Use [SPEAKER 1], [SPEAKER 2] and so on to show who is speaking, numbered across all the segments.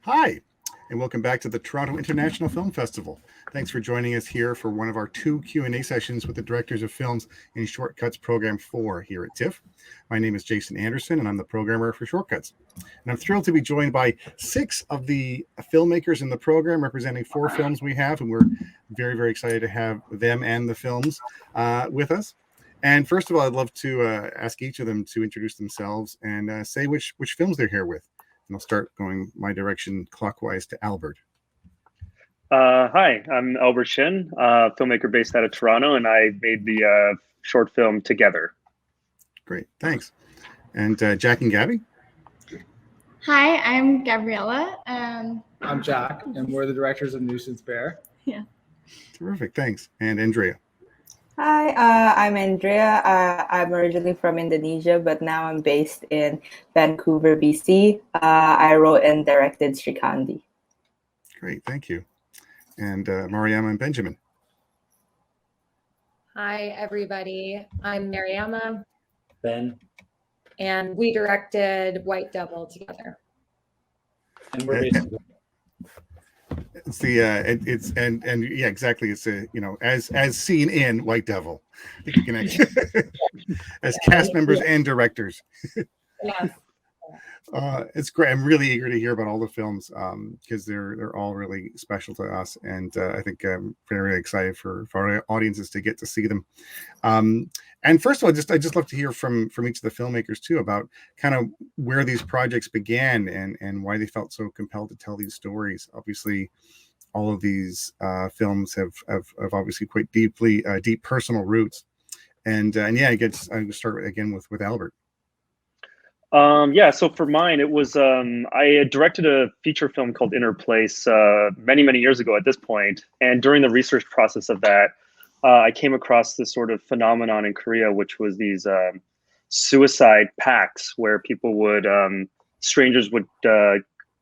[SPEAKER 1] Hi, and welcome back to the Toronto International Film Festival. Thanks for joining us here for one of our two Q&A sessions with the directors of films in Shortcuts Program 4 here at TIFF. My name is Jason Anderson, and I'm the programmer for Shortcuts. And I'm thrilled to be joined by 6 of the filmmakers in the program, representing 4 films we have, and we're very, very excited to have them and the films with us. And first of all, I'd love to ask each of them to introduce themselves and say which films they're here with. And I'll start going my direction clockwise to Albert.
[SPEAKER 2] Hi, I'm Albert Shin, filmmaker based out of Toronto, and I made the short film Together.
[SPEAKER 1] Great, thanks. And Jack and Gabby?
[SPEAKER 3] Hi, I'm Gabriela.
[SPEAKER 4] I'm Jack, and we're the directors of Nuisance Bear.
[SPEAKER 3] Yeah.
[SPEAKER 1] Terrific, thanks. And Andrea?
[SPEAKER 5] Hi, I'm Andrea. I'm originally from Indonesia, but now I'm based in Vancouver, BC. I wrote and directed SRIKANDI.
[SPEAKER 1] Great, thank you. And Mariama and Benjamin.
[SPEAKER 6] Hi, everybody. I'm Mariama.
[SPEAKER 7] Ben.
[SPEAKER 6] And we directed White Devil together.
[SPEAKER 7] And we're basically
[SPEAKER 1] it's the yeah, exactly. It's as seen in White Devil. I think you can actually as cast members and directors.
[SPEAKER 6] Yes.
[SPEAKER 1] It's great. I'm really eager to hear about all the films because they're all really special to us, and I think I'm very excited for our audiences to get to see them. And first of all, I just love to hear from each of the filmmakers too about kind of where these projects began and why they felt so compelled to tell these stories. Obviously, all of these films have obviously quite deep personal roots, and yeah, I guess I'm gonna start again with Albert.
[SPEAKER 2] Yeah, so for mine, it was I had directed a feature film called Inner Place many years ago at this point, and during the research process of that, I came across this sort of phenomenon in Korea, which was these suicide pacts where people would strangers would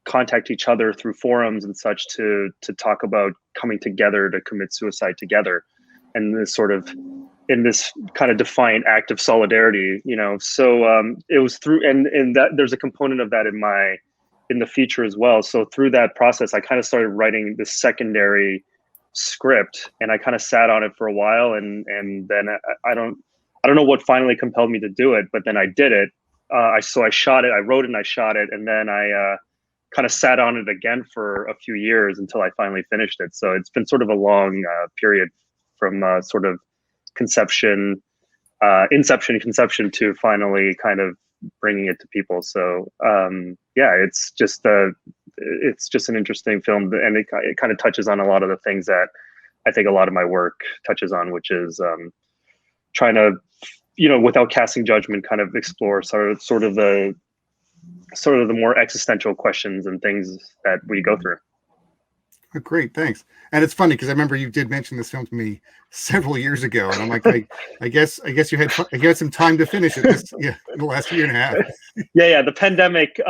[SPEAKER 2] contact each other through forums and such to talk about coming together to commit suicide together, and this sort of in this kind of defiant act of solidarity, So it was through, and that there's a component of that in the feature as well. So through that process, I kind of started writing this secondary script, and I kind of sat on it for a while, and then I don't know what finally compelled me to do it, but then I did it. I shot it, I wrote it, and I shot it, and then I kind of sat on it again for a few years until I finally finished it. So it's been sort of a long period from sort of inception to finally kind of bringing it to people. So yeah, it's just an interesting film, and it kind of touches on a lot of the things that I think a lot of my work touches on, which is trying to, without casting judgment, kind of explore sort of the more existential questions and things that we go through.
[SPEAKER 1] Oh, great, thanks. And it's funny because I remember you did mention this film to me several years ago, and I'm like, I guess you had some time to finish it in the last year and a half.
[SPEAKER 2] Yeah. The pandemic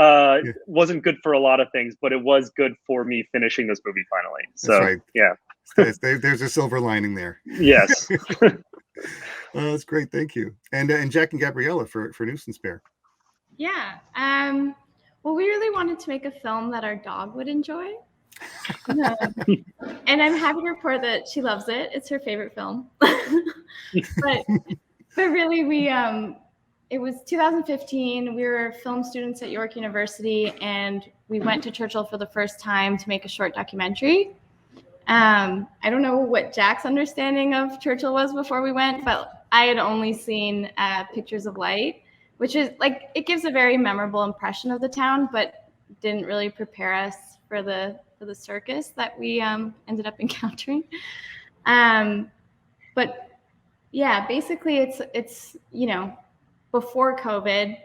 [SPEAKER 2] wasn't good for a lot of things, but it was good for me finishing this movie finally. So that's right. Yeah,
[SPEAKER 1] there's a silver lining there.
[SPEAKER 2] Yes.
[SPEAKER 1] That's great, thank you. And Jack and Gabriela for Nuisance Bear.
[SPEAKER 3] Yeah. Well, we really wanted to make a film that our dog would enjoy. And I'm happy to report that she loves it. It's her favorite film. but really, it was 2015. We were film students at York University, and we went to Churchill for the first time to make a short documentary. I don't know what Jack's understanding of Churchill was before we went, but I had only seen Pictures of Light, which is like, it gives a very memorable impression of the town, but didn't really prepare us for the circus that we ended up encountering. But yeah, basically it's before COVID,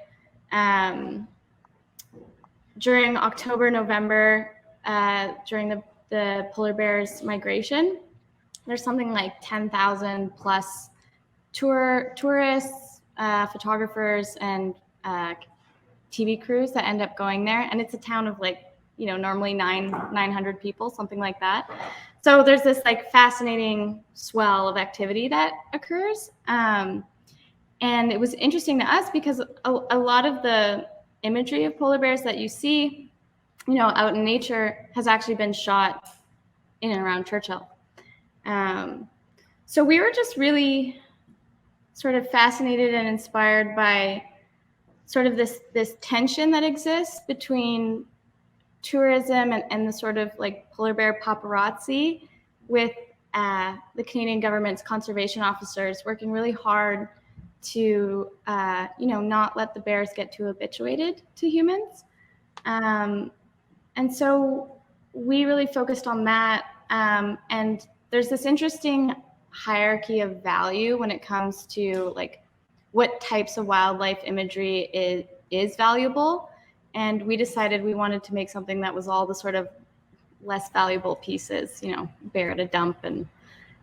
[SPEAKER 3] during October, November, during the polar bears migration, there's something like 10,000 plus tourists, photographers, and TV crews that end up going there. And it's a town of normally 900 people, something like that. So there's this fascinating swell of activity that occurs. And it was interesting to us because a lot of the imagery of polar bears that you see out in nature has actually been shot in and around Churchill. So we were just really sort of fascinated and inspired by sort of this tension that exists between tourism and the sort of like polar bear paparazzi, with the Canadian government's conservation officers working really hard to not let the bears get too habituated to humans. And so we really focused on that. And there's this interesting hierarchy of value when it comes to like what types of wildlife imagery is valuable. And we decided we wanted to make something that was all the sort of less valuable pieces, bear at a dump and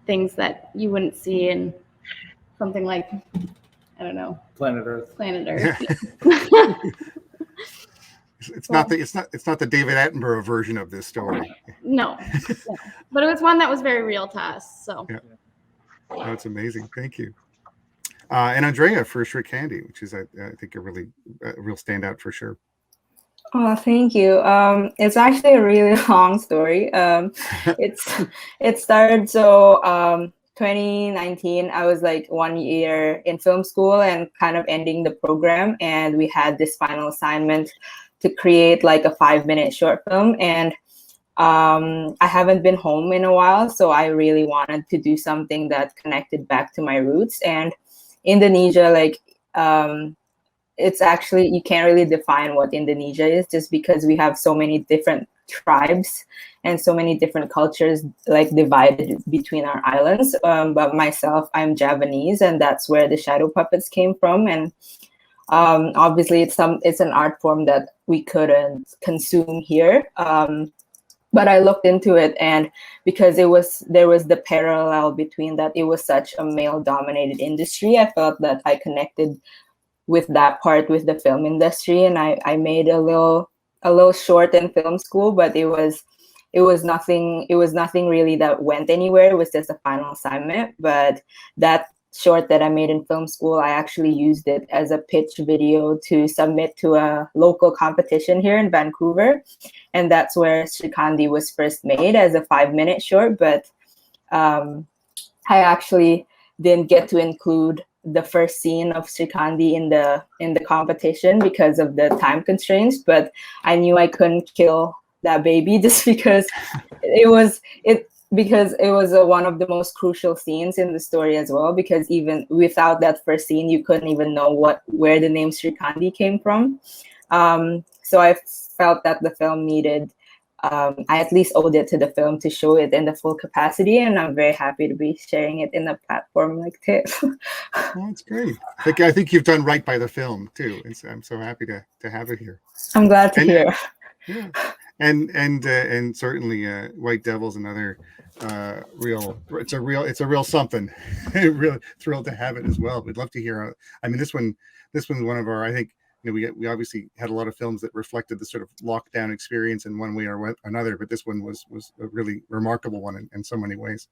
[SPEAKER 3] things that you wouldn't see in something like, I don't know,
[SPEAKER 4] Planet Earth.
[SPEAKER 3] Yeah.
[SPEAKER 1] It's not the David Attenborough version of this story.
[SPEAKER 3] No. But it was one that was very real to us. So
[SPEAKER 1] yeah. That's amazing. Thank you. And Andrea for SRIKANDI, which is I think a real standout for sure.
[SPEAKER 5] Oh, thank you. It's actually a really long story. It started 2019. I was like 1 year in film school and kind of ending the program, and we had this final assignment to create like a 5-minute short film. And I haven't been home in a while, so I really wanted to do something that connected back to my roots. And Indonesia, it's actually, you can't really define what Indonesia is, just because we have so many different tribes and so many different cultures like divided between our islands. But myself, I'm Javanese, and that's where the shadow puppets came from. And obviously it's an art form that we couldn't consume here. But I looked into it, and because there was the parallel between that, it was such a male-dominated industry, I felt that I connected with that part with the film industry, and I made a little short in film school, but it was nothing really that went anywhere. It was just a final assignment. But that short that I made in film school, I actually used it as a pitch video to submit to a local competition here in Vancouver. And that's where SRIKANDI was first made, as a 5-minute short. But I actually didn't get to include the first scene of SRIKANDI in the competition because of the time constraints. But I knew I couldn't kill that baby just because it was one of the most crucial scenes in the story as well, because even without that first scene, you couldn't even know where the name SRIKANDI came from. So I felt that the film needed, I at least owed it to the film to show it in the full capacity, and I'm very happy to be sharing it in a platform like TIFF.
[SPEAKER 1] Well, that's great. I think you've done right by the film too, and so I'm so happy to have it here.
[SPEAKER 5] I'm glad to hear.
[SPEAKER 1] Yeah, and certainly White Devil's another it's a real something. Really thrilled to have it as well. We'd love to hear. I mean, this one's one of our, I think, we obviously had a lot of films that reflected the sort of lockdown experience in one way or another, but this one was a really remarkable one in so many ways.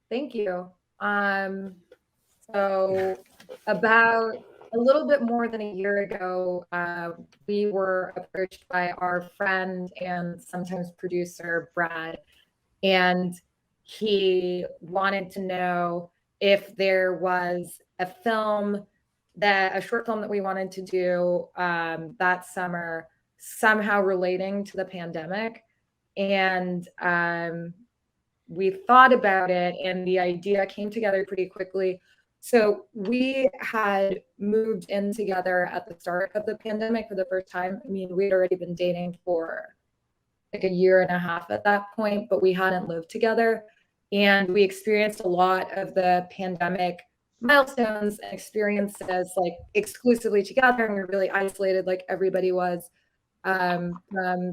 [SPEAKER 6] Thank you. So about a little bit more than a year ago, we were approached by our friend and sometimes producer, Brad, and he wanted to know if there was a short film that we wanted to do that summer, somehow relating to the pandemic. And we thought about it, and the idea came together pretty quickly. So we had moved in together at the start of the pandemic for the first time. I mean, we'd already been dating for like a year and a half at that point, but we hadn't lived together. And we experienced a lot of the pandemic milestones and experiences like exclusively together, and we were really isolated like everybody was from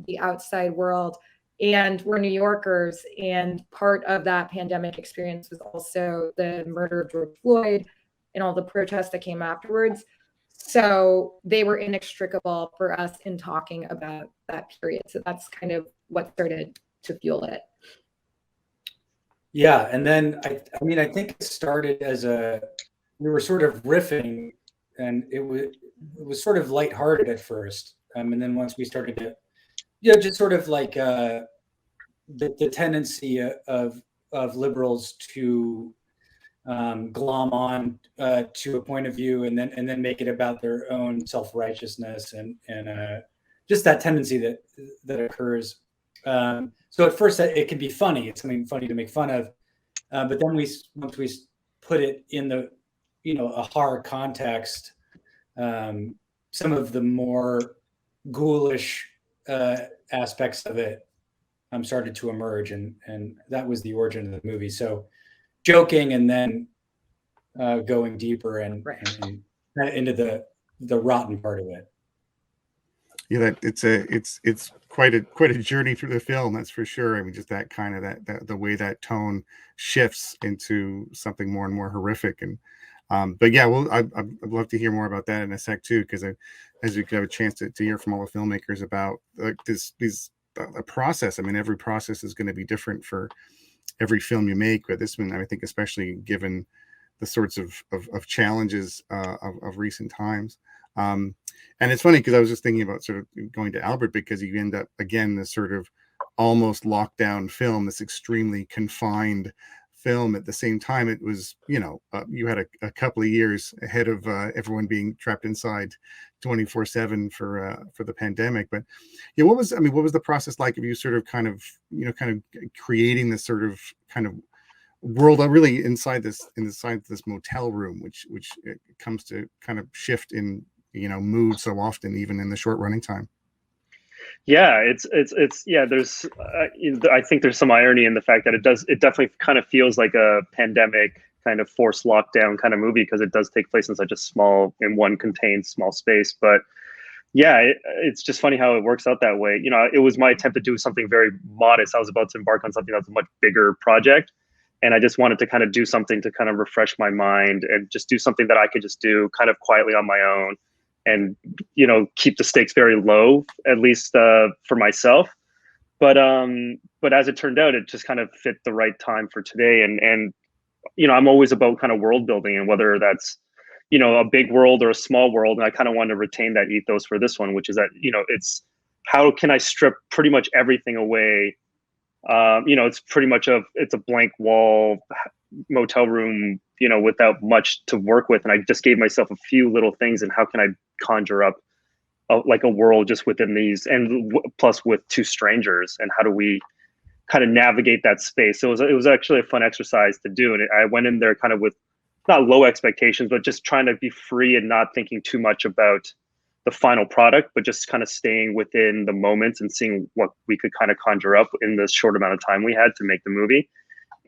[SPEAKER 6] the outside world. And we're New Yorkers, and part of that pandemic experience was also the murder of George Floyd and all the protests that came afterwards. So they were inextricable for us in talking about that period. So that's kind of what started to fuel it.
[SPEAKER 7] Yeah, and then I think it started as we were sort of riffing, and it was sort of lighthearted at first. And then once we started to, you know, just sort of like the tendency of liberals to glom on to a point of view and then make it about their own self-righteousness and just that tendency that occurs. So at first it can be funny. It's something funny to make fun of, but then once we put it in the, you know, a horror context, some of the more ghoulish aspects of it started to emerge, and that was the origin of the movie. So joking and then going deeper and into the rotten part of it.
[SPEAKER 1] Yeah, that it's quite a journey through the film, that's for sure. I mean, just that kind of that the way that tone shifts into something more and more horrific. And but yeah, well, I'd love to hear more about that in a sec too, because as we have a chance to hear from all the filmmakers about like a process. I mean, every process is going to be different for every film you make, but this one, I think, especially given the sorts of challenges of recent times. And it's funny because I was just thinking about sort of going to Albert, because you end up again this sort of almost lockdown film, this extremely confined film. At the same time, it was, you know, you had a couple of years ahead of everyone being trapped inside 24/7 for the pandemic. But yeah, what was the process like of you sort of kind of creating this sort of kind of world really inside this motel room, which it comes to kind of shift in, you know, mood so often, even in the short running time?
[SPEAKER 2] Yeah, it's yeah. There's I think there's some irony in the fact that it definitely kind of feels like a pandemic kind of forced lockdown kind of movie, because it does take place in such a one contained small space. But yeah, it's just funny how it works out that way. You know, it was my attempt to do something very modest. I was about to embark on something that's a much bigger project, and I just wanted to kind of do something to kind of refresh my mind and just do something that I could just do kind of quietly on my own, and, you know, keep the stakes very low, at least for myself. But as it turned out, it just kind of fit the right time for today. And you know, I'm always about kind of world building, and whether that's, you know, a big world or a small world. And I kind of wanted to retain that ethos for this one, which is that, you know, it's how can I strip pretty much everything away? You know, it's pretty much it's a blank wall motel room, you know, without much to work with. And I just gave myself a few little things, and how can I conjure up like a world just within these, and plus with two strangers, and how do we kind of navigate that space? So it was actually a fun exercise to do. And I went in there kind of with not low expectations, but just trying to be free and not thinking too much about the final product, but just kind of staying within the moments and seeing what we could kind of conjure up in the short amount of time we had to make the movie.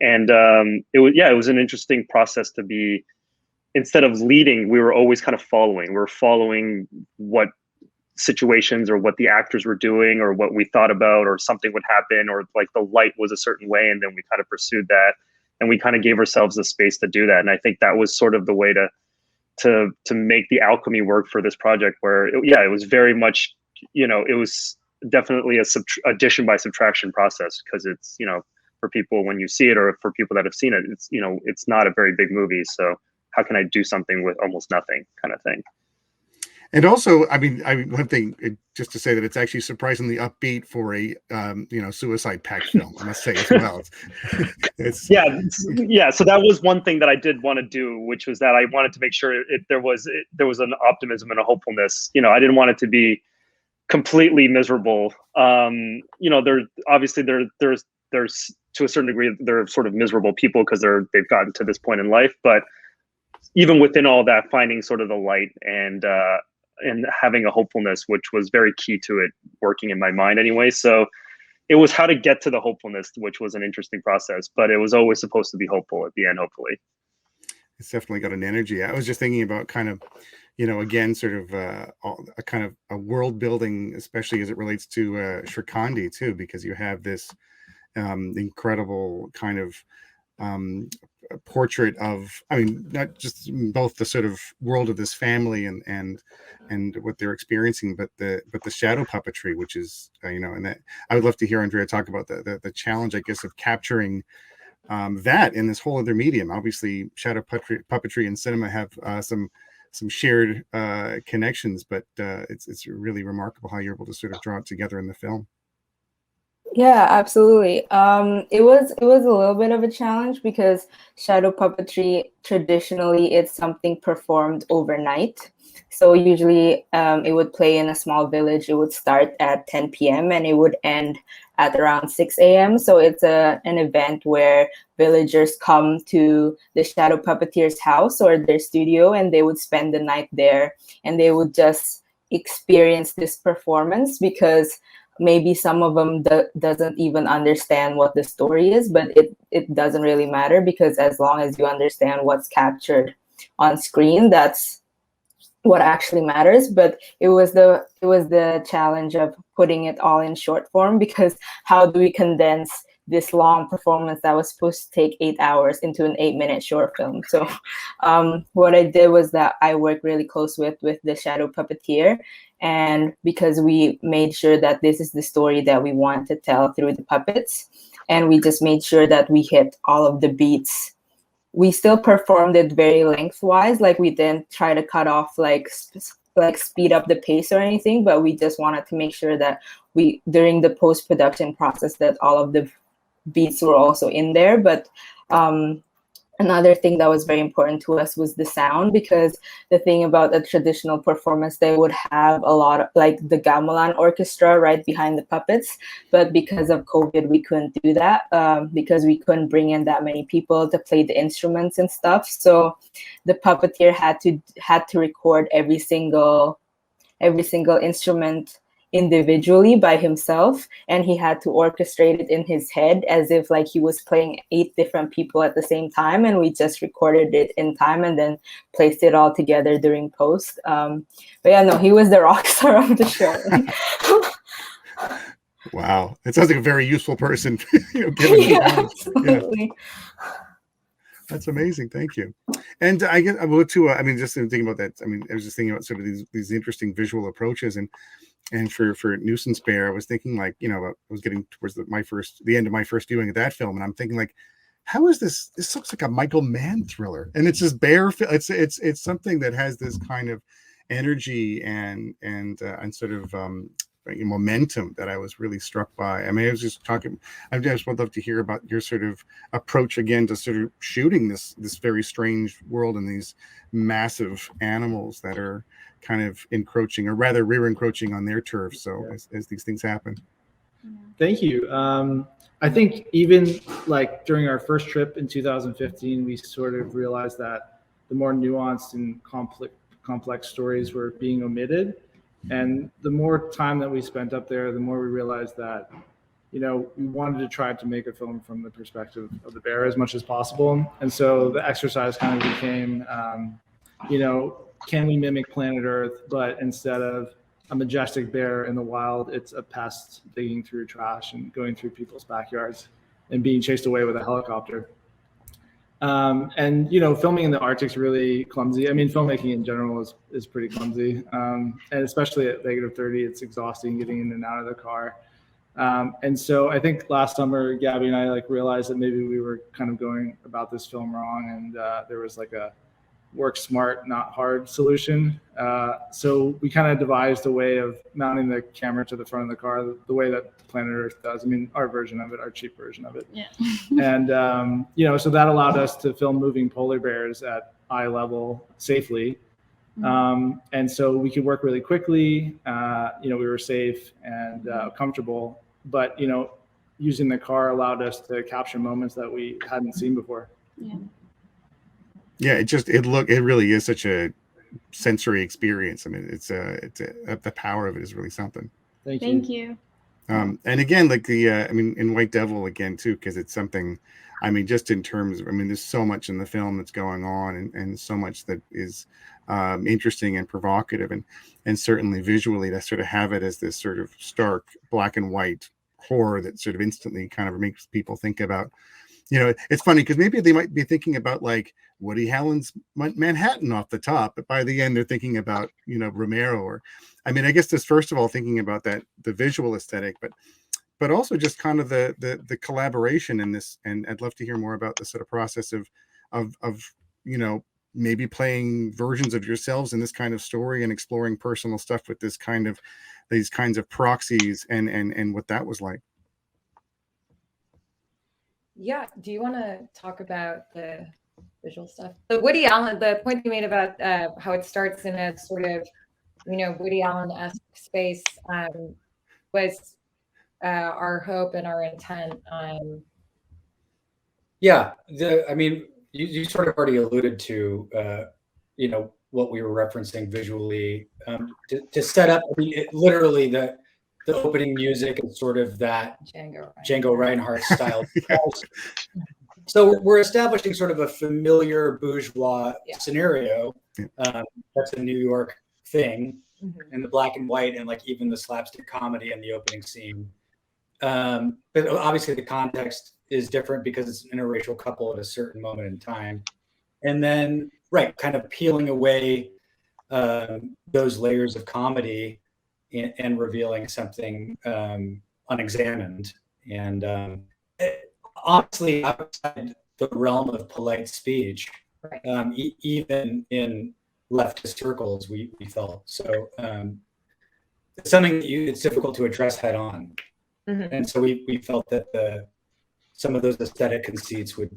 [SPEAKER 2] And it was an interesting process to be, instead of leading, we were always kind of following. We were following what situations or what the actors were doing or what we thought about, or something would happen, or like the light was a certain way, and then we kind of pursued that, and we kind of gave ourselves the space to do that. And I think that was sort of the way to make the alchemy work for this project, where it was very much, you know, it was definitely a addition by subtraction process, because it's, you know, for people when you see it, or for people that have seen it, it's, you know, it's not a very big movie, so how can I do something with almost nothing, kind of thing.
[SPEAKER 1] And also, I mean, one thing, just to say that it's actually surprisingly upbeat for a you know, suicide pact film, I must say as well. It's
[SPEAKER 2] yeah. So that was one thing that I did want to do, which was that I wanted to make sure there was an optimism and a hopefulness. You know, I didn't want it to be completely miserable. You know, there's to a certain degree, they're sort of miserable people because they've gotten to this point in life. But even within all that, finding sort of the light and having a hopefulness, which was very key to it working in my mind anyway. So it was how to get to the hopefulness, which was an interesting process, but it was always supposed to be hopeful at the end, hopefully.
[SPEAKER 1] It's definitely got an energy. I was just thinking about kind of, you know, again, sort of a kind of a world building, especially as it relates to SRIKANDI too, because you have this incredible kind of portrait of, I mean, not just both the sort of world of this family and what they're experiencing, but the shadow puppetry, which is you know, and that I would love to hear Andrea talk about the challenge, I guess, of capturing that in this whole other medium. Obviously, shadow puppetry and cinema have some some shared connections, but it's really remarkable how you're able to sort of draw it together in the film.
[SPEAKER 5] Yeah, absolutely. It was a little bit of a challenge because shadow puppetry traditionally it's something performed overnight. So usually it would play in a small village. It would start at 10 p.m. and it would end at around 6 a.m. So it's an event where villagers come to the shadow puppeteer's house or their studio, and they would spend the night there, and they would just experience this performance because maybe some of them doesn't even understand what the story is, but it doesn't really matter because as long as you understand what's captured on screen, that's what actually matters. But it was the challenge of putting it all in short form, because how do we condense this long performance that was supposed to take 8 hours into an 8-minute short film? So what I did was that I worked really close with the shadow puppeteer, and because we made sure that this is the story that we want to tell through the puppets, and we just made sure that we hit all of the beats. We still performed it very lengthwise, like we didn't try to cut off like speed up the pace or anything, but we just wanted to make sure that we during the post-production process that all of the beats were also in there. But another thing that was very important to us was the sound, because the thing about a traditional performance, they would have a lot of like the gamelan orchestra right behind the puppets, but because of COVID we couldn't do that because we couldn't bring in that many people to play the instruments and stuff. So the puppeteer had to record every single instrument individually by himself, and he had to orchestrate it in his head as if like he was playing 8 different people at the same time, and we just recorded it in time and then placed it all together during post. But yeah, no, he was the rock star of the show.
[SPEAKER 1] Wow, it sounds like a very useful person. Given
[SPEAKER 5] absolutely.
[SPEAKER 1] Yeah. That's amazing. Thank you. And I guess I will too. I mean, just thinking about that. I mean, I was just thinking about sort of these interesting visual approaches, and for Nuisance Bear, I was thinking like, I was getting towards the end of my first viewing of that film, and I'm thinking like, how is this? This looks like a Michael Mann thriller, and it's this bear. It's something that has this kind of energy and sort of momentum that I was really struck by. I mean, I was just talking. I just would love to hear about your sort of approach again to sort of shooting this very strange world and these massive animals that are kind of encroaching, or rather rear encroaching on their turf. So as these things happen.
[SPEAKER 4] Thank you. I think even like during our first trip in 2015, we sort of realized that the more nuanced and complex stories were being omitted. And the more time that we spent up there, the more we realized that, we wanted to try to make a film from the perspective of the bear as much as possible. And so the exercise kind of became, can we mimic planet Earth, but instead of a majestic bear in the wild, it's a pest digging through trash and going through people's backyards and being chased away with a helicopter. Filming in the Arctic's really clumsy. I mean, filmmaking in general is pretty clumsy. And especially at -30, it's exhausting getting in and out of the car. And so I think last summer, Gabby and I realized that maybe we were kind of going about this film wrong, and there was like a work smart, not hard solution. So we kind of devised a way of mounting the camera to the front of the car the way that Planet Earth does. I mean, our version of it, our cheap version of it.
[SPEAKER 3] Yeah.
[SPEAKER 4] And, so that allowed us to film moving polar bears at eye level safely. And so we could work really quickly. We were safe and comfortable, but, using the car allowed us to capture moments that we hadn't seen before.
[SPEAKER 1] Yeah, it really is such a sensory experience. I mean, the power of it is really something.
[SPEAKER 3] Thank you.
[SPEAKER 1] And again, like in White Devil again too, because it's something. I mean, just in terms of, there's so much in the film that's going on, and so much that is interesting and provocative, and certainly visually to sort of have it as this sort of stark black and white horror that sort of instantly kind of makes people think about. It's funny because maybe they might be thinking about like Woody Allen's Manhattan off the top, but by the end they're thinking about Romero, or I guess just first of all thinking about the visual aesthetic, but also just kind of the collaboration in this. And I'd love to hear more about the sort of process of maybe playing versions of yourselves in this kind of story and exploring personal stuff with these kinds of proxies and what that was like.
[SPEAKER 6] Yeah. Do you want to talk about the visual stuff? The Woody Allen, the point you made about how it starts in a sort of, Woody Allen-esque space was our hope and our intent.
[SPEAKER 7] Yeah, I mean, you sort of already alluded to, what we were referencing visually to set up. I mean, literally the opening music is sort of that Django Reinhardt style.
[SPEAKER 1] Yeah.
[SPEAKER 7] So we're establishing sort of a familiar bourgeois scenario. That's a New York thing, and the black and white, and like even the slapstick comedy in the opening scene. But obviously the context is different because it's an interracial couple at a certain moment in time. And then, kind of peeling away those layers of comedy and revealing something unexamined. And honestly, outside the realm of polite speech, even in leftist circles, we felt. So it's something that it's difficult to address head on. And so we felt that some of those aesthetic conceits would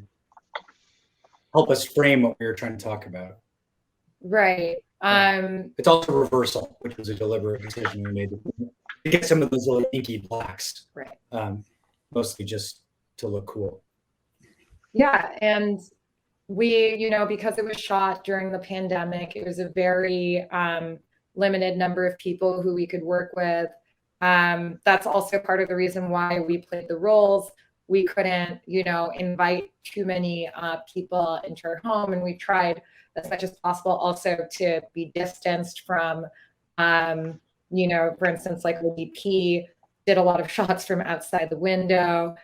[SPEAKER 7] help us frame what we were trying to talk about.
[SPEAKER 6] Right.
[SPEAKER 7] It's also reversal, which was a deliberate decision we made to get some of those little inky blacks, mostly just to look cool.
[SPEAKER 6] Yeah, and we, because it was shot during the pandemic, it was a very limited number of people who we could work with. That's also part of the reason why we played the roles. We couldn't, invite too many people into our home, and we tried as much as possible also to be distanced from, for instance, like ODP did a lot of shots from outside the window,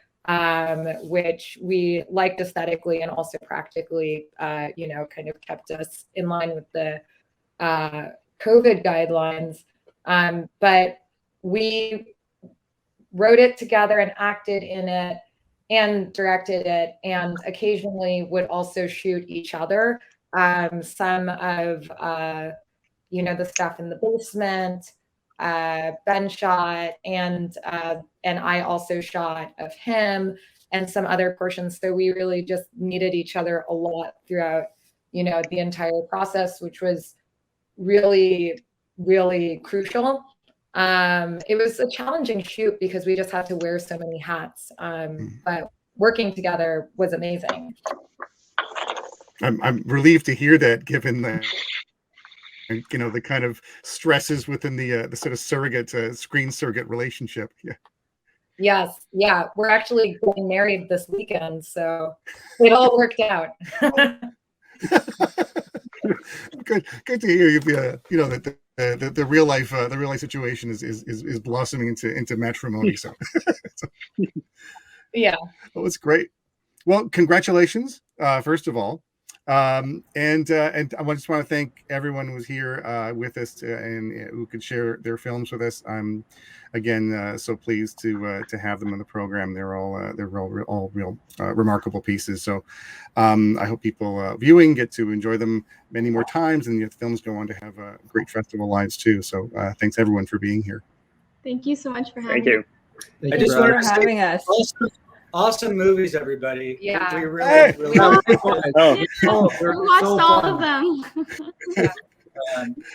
[SPEAKER 6] which we liked aesthetically and also practically, kind of kept us in line with the COVID guidelines. But we wrote it together and acted in it and directed it, and occasionally would also shoot each other. Some of, the stuff in the basement, Ben shot, and I also shot of him and some other portions. So we really just needed each other a lot throughout, the entire process, which was really, really crucial. It was a challenging shoot because we just had to wear so many hats. But working together was amazing.
[SPEAKER 1] I'm relieved to hear that, given the the kind of stresses within the sort of surrogate screen surrogate relationship. Yeah.
[SPEAKER 6] Yes. Yeah. We're actually getting married this weekend, so it all worked out.
[SPEAKER 1] Good to hear you. That the real life situation is blossoming into matrimony. So,
[SPEAKER 6] yeah.
[SPEAKER 1] Well, it's great. Well, congratulations, first of all. And I just want to thank everyone who was here with us and who could share their films with us. I'm again so pleased to have them on the program. They're all real remarkable pieces. So I hope people viewing get to enjoy them many more times, and the films go on to have great festival lives too. So thanks everyone for being here.
[SPEAKER 3] Thank you so much for having
[SPEAKER 2] Thank you.
[SPEAKER 3] me.
[SPEAKER 7] I just wanted to
[SPEAKER 5] having
[SPEAKER 7] say,
[SPEAKER 5] us.
[SPEAKER 7] awesome movies, everybody.
[SPEAKER 6] Yeah.
[SPEAKER 7] We really.
[SPEAKER 3] We
[SPEAKER 4] Watched
[SPEAKER 3] all of them.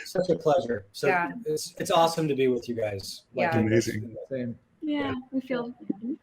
[SPEAKER 7] Such a pleasure. So
[SPEAKER 6] Yeah.
[SPEAKER 7] it's awesome to be with you guys.
[SPEAKER 6] Yeah.
[SPEAKER 1] Amazing.
[SPEAKER 4] Same.
[SPEAKER 3] Yeah, we feel